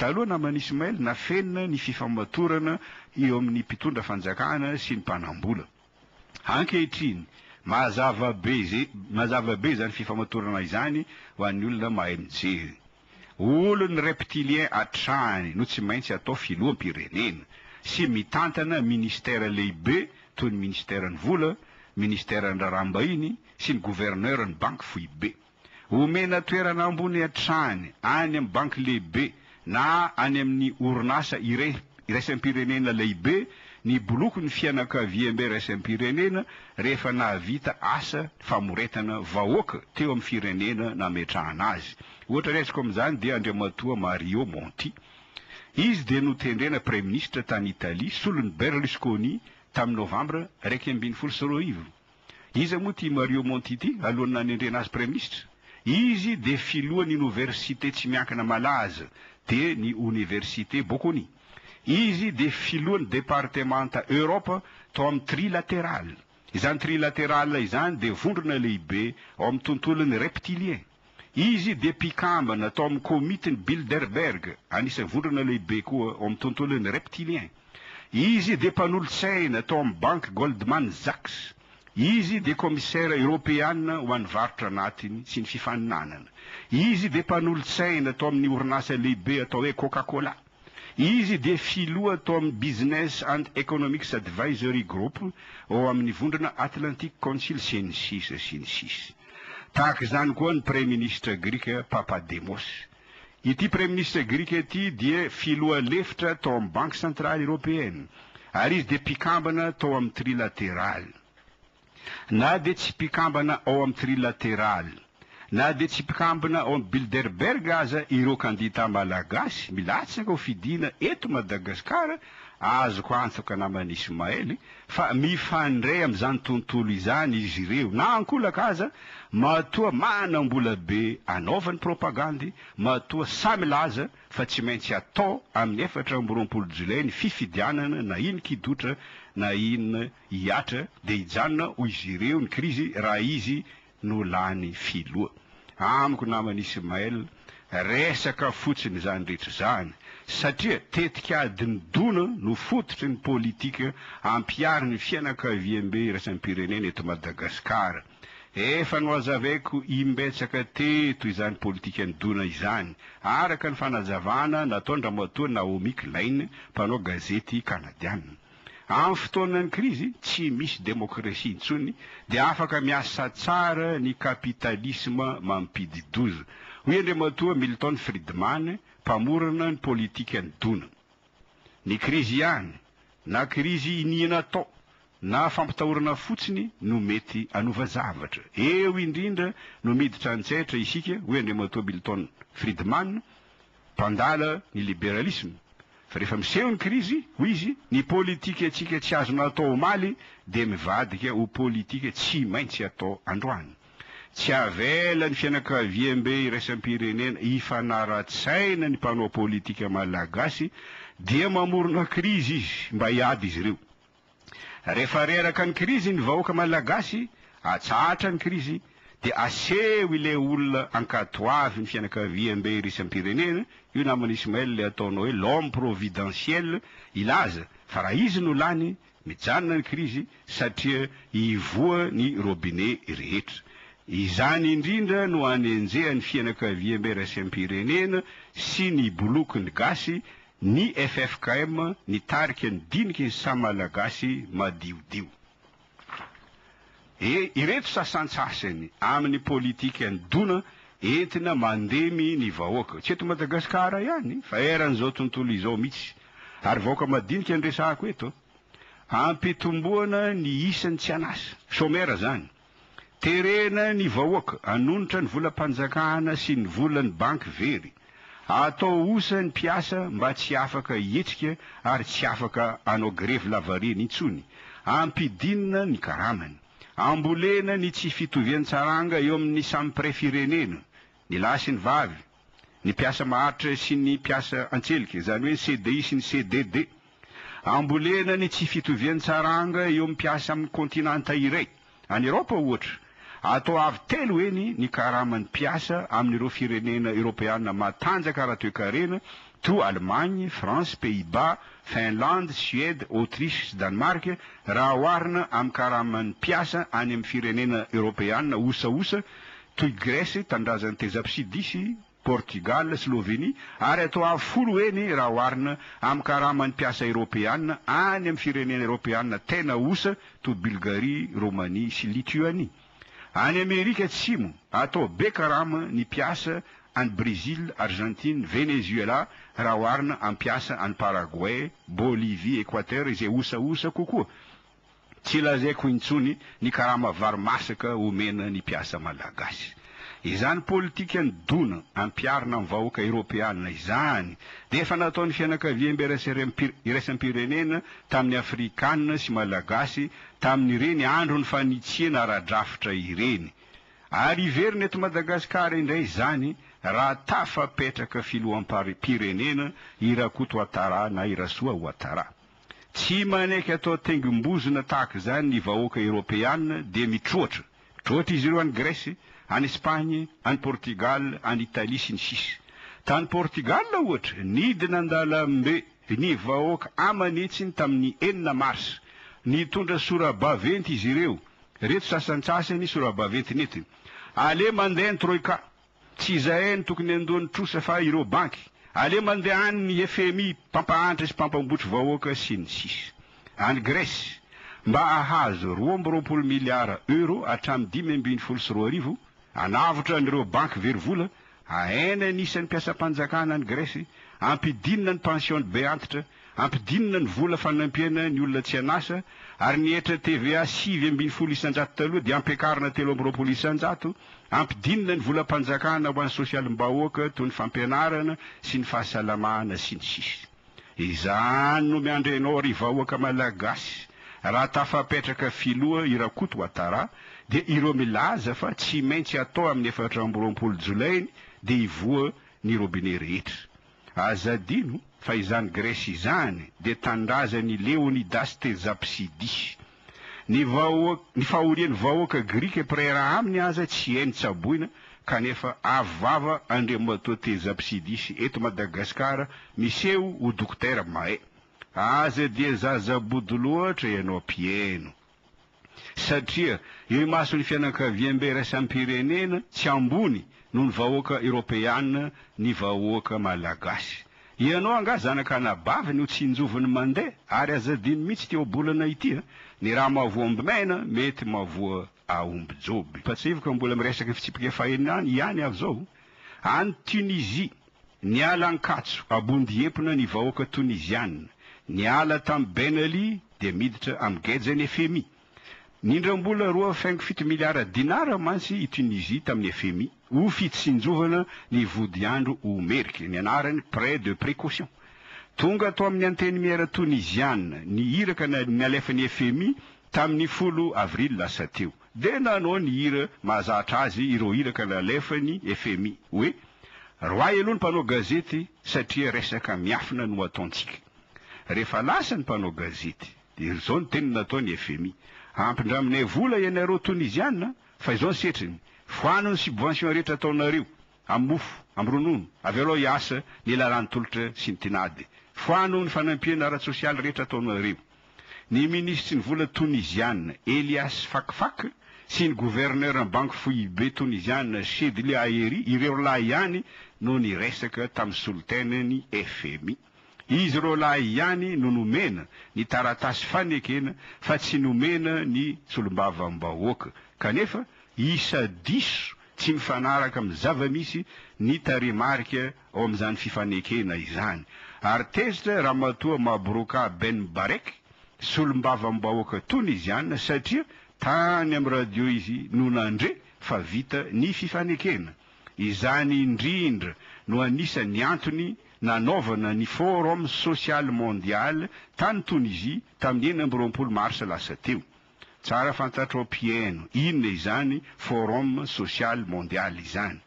taloha namany Ismaël nafenina ny fifamatorana eo amin'ny mpitondra fanjakana sy ny mpanambola. Ankehitriny mazava be zany fifamatorana izany ho an'ny olona mahay mijery. Olony reptilien atrany no tsy maintsy atao filoham-pirenena sy mitantana ministera lehibe toy ny ministeran'ny vola, ministeran'ny rarambahiny sy ny gouverneuran'ny banky foibe. Omena toerana ambony atrany any amin'ny banky lehibe na any amin'ny orinasa iraisam-pirenena lehibe ny boloko ny fianakaviam-be iraisam-pirenena rehefa nahavita asa famoretana vahoaka teo amin'ny firenena nametrahana azy. Ohatra resiko amin'izany dia andriamatoa Mario Monti. Izy dia notendrena Premier Ministre tany Italia solon'ny Berlusconi tamin'ny Novambra 2012. Izy moa ty Mario Monti ty alohan'ny nanendrena azy Premier Ministre. Izy dia filohan'ny université tsy miankina malaza dia ny Université Bocconi. Izy dia filohan'ny départementa Europa tao amin'ny trilatéral. Izany trilatéral izany dia vondrona lehibe ao amin'ny tontolon'ny reptilien. Izy dia mpikambana tao amin'ny komitiny Bilderberg, anisan'ny vondrona lehibe koa ao amin'ny tontolon'ny reptilien. Izy dia mpanolotsaina tao amin'ny banque Goldman Sachs. Izy dia commissaire européenne ho an'ny varotra anatiny sy ny fifaninanana. Izy dia mpanolotsaina tao amin'ny orinasa lehibe atao hoe Coca-Cola. Izy dia filoha tao amin'ny Business and Economics Advisory Group ao amin'ny vondrona Atlantic Council sy ny sisa. Tahaka izany koa ny Premier Ministre Grika Papademos. Ity Premier Ministre Grika ity dia filoha lefitra tao amin'ny Banque Centrale Européenne. Ary izy dia mpikambana tao amin'ny trilatéral. Na dia tsy mpikambana ao amin'ny trilatéral, na dia tsy mpikambana ao amin'ny Bilderberg aza ireo kandidata malagasy milatsaka ho fidiana eto Madagasikara, azoko antoka namany Ismaël fa mifandray amin'izany tontolo izany izy ireo. Na ankolaka aza matoa manam-bola be anaovany propagandy, matoa samy laza fa tsy maintsy atao amin'ny 24 Jolay ny fifidianana na iny kidotra na iny hiatra dia hijanona ho izy ireo ny krizy raha izy no lany filoha. Amiko namany Ismaël resaka fotsiny zany rehetra zany satria tetika adiny dona no fototry ny politika ampiary ny fianakaviam-be iraisam-pirenena eto Madagasikara. Efa no azavaiko imbetsaka teto izany politika ny dona izany araka ny fanazavana nataony ramatoa Naomi Klein mpanao gazety kanadiana. Amin'ny fotoanany krizy tsy misy demokrasia intsony dia afaka miasa tsara ny kapitalisma mampididoza. Hoy andriamatoa Milton Friedman, mpamorona ny politika ny dona. Ny krizy ihany, na krizy inihana atao, na fampitahorana fotsiny no mety anova zavatra. Eo indrindra no miditra antsetra isika, hoy andriamatoa Milton Friedman, mpandala ny liberalisme. Fa rehefa miseho ny krizy, hoy izy, ny politika atsika tsy azona atao omaly dia mivadika ho politika tsy maintsy atao androany. Tsy avela ny fianakaviam-be iraisam-pirenena ifanara-tsaina ny mpanao politika malagasy dia mamorona krizy izy mba hiady izy ireo. Rehefa reraka ny krizy ny vahoaka malagasy, atsatra ny krizy dia aseho ilay olona ankatoavy ny fianakaviam-be iraisam-pirenena. Io namany Ismaël le ataonao hoe l'homme providentiel ilaza fa raha izy no lany mijanona ny krizy satria hivoa ny robinet rehetra. Izany indrindra no anenjehany fianakaviam-be iraisam-pirenena sy ny bolokony gasy ny FFKM ny tarika ny dinika ny sa malagasy madiodio. Ireto sasantsasany amin'ny politika ny dona entina mandemy ny vahoaka. Tsy eto Madagasikara ihany fa eran'izao tontolo izao mihitsy. Ary vahoaka madinika ny resahako eto. Ampitomboana ny isan'ny tsy anasa, chômera zany. Terena ny vahoaka, anonotra ny volam-panjakana sy ny volan'ny banky very. Atao osa ny mpiasa mba tsy afaka hietrika ary tsy afaka anao grevy lavareny intsony. Ampidinina ny karamany. Ambolena ny tsy fitovian-tsaranga eo amin'ny samy prefirenena, ny lahy sy ny vavy, ny mpiasa maharitra sy ny mpiasa antselika, izany hoe CDI sy ny CDD. Ambolena ny tsy fitovian-tsaranga eo amin'ny mpiasa amin'ny kontinanta iray, any Europa ohatra. atao avy telo eny ny karaman'ny mpiasa amin'ireo firenena eropeana matanjaka raha toe-karena to Allemagne, France, Pays-Bas, Finlande, Suède, Autriche, Danemark raha oharina amin'ny karaman'ny mpiasa any amin'ny firenena eropeana osaosa toy Grèce tandrazan'ny tezapisidisy, Portugal, Slovenie ary atao avy folo eny raha oharina amin'ny karaman'ny mpiasa eropeana any amin'ny firenena eropeana tena osa toy Bulgarie, Roumanie sy Lituanie. Any Amerika Atsimo atao be karama ny mpiasa any Brésil, Argentine, Venezuela raha oharina amin'ny mpiasa any Paraguay, Bolivie, Équateur izay osaosa kokoa. Tsy lazaiko intsony ny karama varimasaka omena ny mpiasa malagasy. Izany politika ny dona ampiarina amin'ny vahoaka eropeana izany dia efa nataon'ny fianakaviam-be iraisam-pirenena tamin'ny afrikanina sy malagasy tamin'ireny andro ny fanitsihana ara-drafitra ireny. Ary iverina eto Madagasikara indray izany raha tafapetraka filoham-pirenena Irakoto Ouattara na Irasoa Ouattara. Tsy manaiky atao tengim-bozona tahaka izany ny vahoaka eropeana dia mitroatra izy ireo any Grèce, any Espagne, any Portugal, any Italie sy ny sisa. Tany Portugal ohatra nidina andalambe ny vahoaka amanetsiny tamin'ny 9 Mars nitondra sora-baventy izy ireo. Reto sasantsasany sora-baventy netiny. Ale mandeha ny troika, tsy izahay tokony andoany trosa fa ireo banky. Ale mandeha any ny FMI, pampahantra sy pampambotry vahoaka sy ny sisa. Any Grèce mba ahazo 220 miliara euro hatramin'ny 512 anavotra an'ireo banky verivola, aena anisan'ny mpiasam-panjakana any Grèce, ampidinina ny pension be antitra, ampidinina ny vola fanampiana ny olona tsy anasa, ary ny etra TVA 7.20 isan-jato taloha dia ampiakarina 13 isan-jato, ampidinina ny vola panjakana ho an'ny sosialim-bahoaka toy ny fampianarana sy ny fahasalamana sy ny sisa. Izany no miandrenao ry vahoaka malagasy raha tafapetraka filoha Irakoto Ouattara dia ireo milaza fa tsy maintsy atao amin'ny 14 Jolainy dia hivoha ny robinet rehetra. Azadino fa izany Grèce izany dia tandrazany Leonidas Tezapisidis. Ny fahorian'ny vahoaka Grika prera aminy aza tsy hainy tsaboina kanefa avava Andriamatoa Tezapisidis eto Madagasikara miseho ho dokotera Mahay. Aza dia zazabody loatra ianao mpieno. Satria io masony fianakaviam-be iraisam-pirenena tsy ambony noho ny vahoaka eropeana ny vahoaka malagasy. Ianao anga zanaka anabavy no tsy injoviny mandeha ary azadiny mihitsy teo bolana ity. Ny raha mavoamby maina mety mavoa aomby joby. Patsivoka mbola miresaka fitsipika fahenany ihany avy zao. Any Tunisie niala ankatso abondy empona ny vahoaka tunisianina. Niala tamin'ny Ben Ali dia miditra amin'ny gejany FMI. Nindram-bola 2.7 miliara dinara mantsy i Tunisie tamin'ny FMI ho fitsinjovana ny vody andro ho merika, ny anarany prêt de précaution. Tonga atao amin'ny anteny miera tunisianina ny iraka nalefan'ny FMI tamin'ny 10 avril lasa teo. Dia nanao ny hira mahazatra azy ireo iraka nalefany FMI hoe roay aloha ny mpanao gazety satria resaka miafina no ataontsika. Rehefa lasa ny mpanao gazety dia izao ny teny nataony FMI. Ampindraminay vola ianareo tunisianina fa izao ny setriny. Foano ny subvention rehetra ataonareo amin'ny mofo, amin'ny ronono, avy aloha hiasa ny lalàny tolotra sy ny tinady. Foano ny fanampiana ara-tsosialy rehetra ataonareo. Ny ministry ny vola tunisianina Elias Fakfak sy ny gouverneur ny banque FIB tunisianina Chedli Aeri ireo lahy ihany no ny resaka tamin'ny solitainany FMI. Izy ireo lahy ihany no nomena ny taratasy fanekena fa tsy nomena ny solombavam-bahoaka. Kanefa isa diso tsy mifanaraka amin'ny zava-misy ny taremarika ao amin'izany fifanekena izany. Ary tezitra Ramatoa Mabrouka Ben Barek solombavam-bahoaka tunisianina satria tany amin'ny radio izy no nandre fa vita ny fifanekena. Izany indrindra no anisan'ny antony nanaovana ny Forum Social Mondial tany Tunisie tamin'ny 9 Mars lasa teo. Tsara fantatrao mpieno inona izany Forum Social Mondial izany.